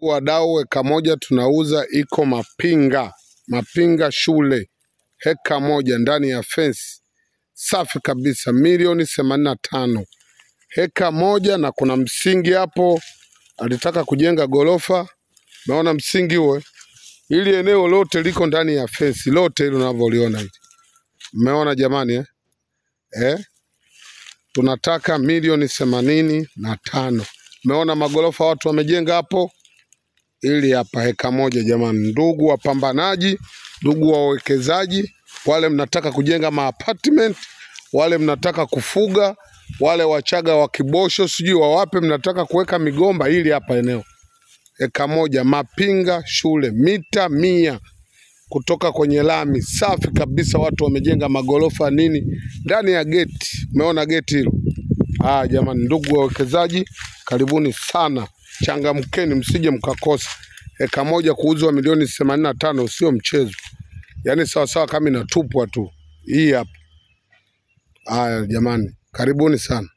Wadau, eka moja tunauza, iko Mapinga shule, heka moja ndani ya fence, safi kabisa, milioni 85 heka moja. Na kuna msingi hapo, alitaka kujenga gorofa. Naona msingi huo, ili eneo lote liko ndani ya fence lote, ile unavyoliona hili. Mmeona jamani tunataka milioni 85. Mmeona magorofa watu wamejenga hapo, ili hapa heka moja jamani. Ndugu wapambanaji, ndugu wawekezaji, wale mnataka kujenga maapartment, wale mnataka kufuga, wale Wachaga wa Kibosho sijui wawape mnataka kuweka migomba, ili hapa eneo heka moja, Mapinga shule, mita 100 kutoka kwenye lami, safi kabisa. Watu wamejenga magorofa nini ndani ya geti. Umeona geti hilo? Jamani, ndugu wawekezaji, karibuni sana, changamkeni, msije mkakosa. Heka moja kuuzwa milioni 85, sio mchezo. Yaani sawa kama inatupwa tu. Hii hapa. Jamani, karibuni sana.